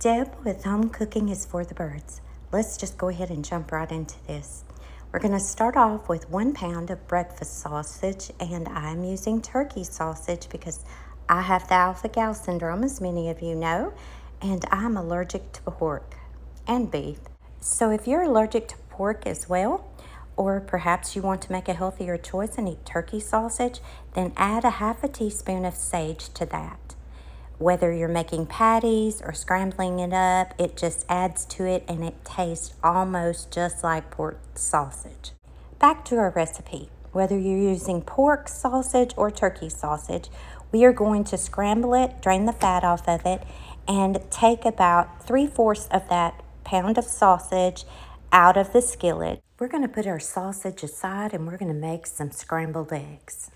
Deb with Home Cooking is for the Birds. Let's just go ahead and jump right into this. We're going to start off with 1 pound of breakfast sausage, and I'm using turkey sausage because I have the alpha-gal syndrome, as many of you know, and I'm allergic to pork and beef. So if you're allergic to pork as well, or perhaps you want to make a healthier choice and eat turkey sausage, then add a half a teaspoon of sage to that. Whether you're making patties or scrambling it up, it just adds to it and it tastes almost just like pork sausage. Back to our recipe. Whether you're using pork sausage or turkey sausage, we are going to scramble it, drain the fat off of it, and take about 3/4 of that pound of sausage out of the skillet. We're going to put our sausage aside and we're going to make some scrambled eggs.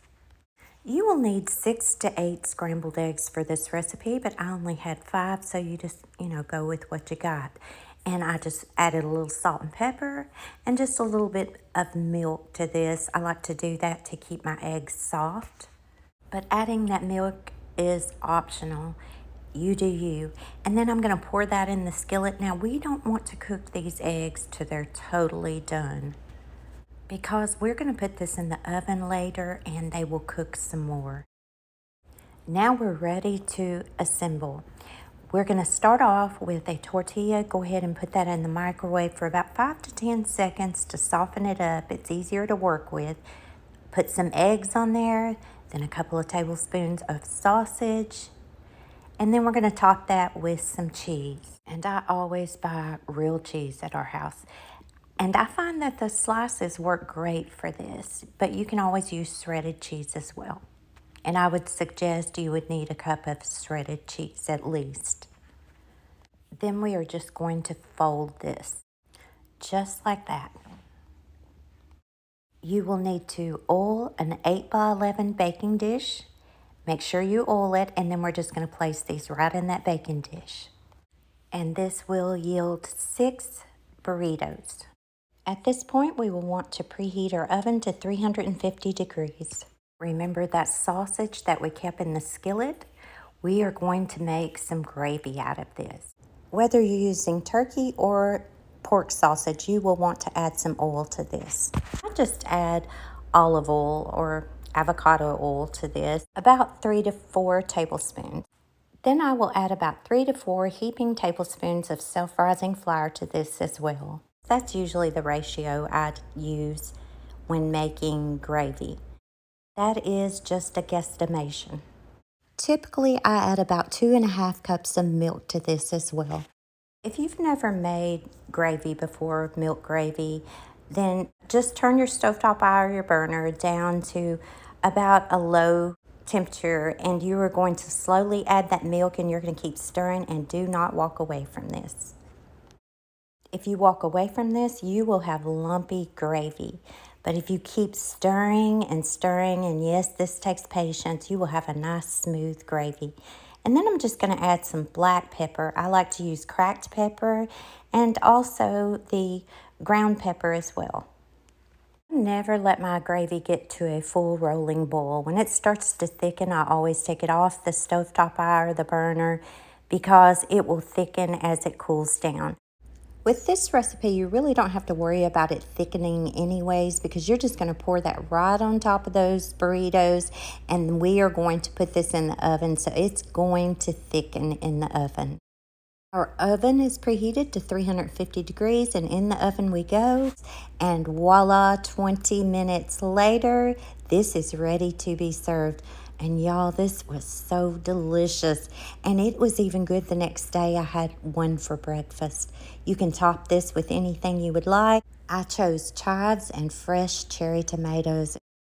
You will need 6 to 8 scrambled eggs for this recipe, but I only had 5, so you just, go with what you got. And I just added a little salt and pepper and just a little bit of milk to this. I like to do that to keep my eggs soft. But adding that milk is optional. You do you. And then I'm going to pour that in the skillet. Now, we don't want to cook these eggs till they're totally done, because we're going to put this in the oven later and they will cook some more. Now we're ready to assemble. We're going to start off with a tortilla. Go ahead and put that in the microwave for about 5 to 10 seconds to soften it up. It's easier to work with. Put some eggs on there, then a couple of tablespoons of sausage, and then we're going to top that with some cheese. And I always buy real cheese at our house. And I find that the slices work great for this, but you can always use shredded cheese as well. And I would suggest you would need a cup of shredded cheese at least. Then we are just going to fold this, just like that. You will need to oil an 8x11 baking dish. Make sure you oil it, and then we're just going to place these right in that baking dish. And this will yield 6 burritos. At this point, we will want to preheat our oven to 350 degrees. Remember that sausage that we kept in the skillet? We are going to make some gravy out of this. Whether you're using turkey or pork sausage, you will want to add some oil to this. I just add olive oil or avocado oil to this, about 3 to 4 tablespoons. Then I will add about 3 to 4 heaping tablespoons of self-rising flour to this as well. That's usually the ratio I'd use when making gravy. That is just a guesstimation. Typically, I add about 2.5 cups of milk to this as well. If you've never made gravy before, milk gravy, then just turn your stovetop or your burner down to about a low temperature, and you are going to slowly add that milk, and you're going to keep stirring, and do not walk away from this. If you walk away from this, you will have lumpy gravy. But if you keep stirring, and yes, this takes patience, you will have a nice smooth gravy. And then I'm just going to add some black pepper. I like to use cracked pepper and also the ground pepper as well. Never let my gravy get to a full rolling boil. When it starts to thicken, I always take it off the stovetop or the burner, because it will thicken as it cools down. With this recipe, you really don't have to worry about it thickening anyways, because you're just going to pour that right on top of those burritos, and we are going to put this in the oven, so it's going to thicken in the oven. Our oven is preheated to 350 degrees, and in the oven we go, and voila, 20 minutes later, this is ready to be served. And y'all, this was so delicious. And it was even good the next day. I had one for breakfast. You can top this with anything you would like. I chose chives and fresh cherry tomatoes.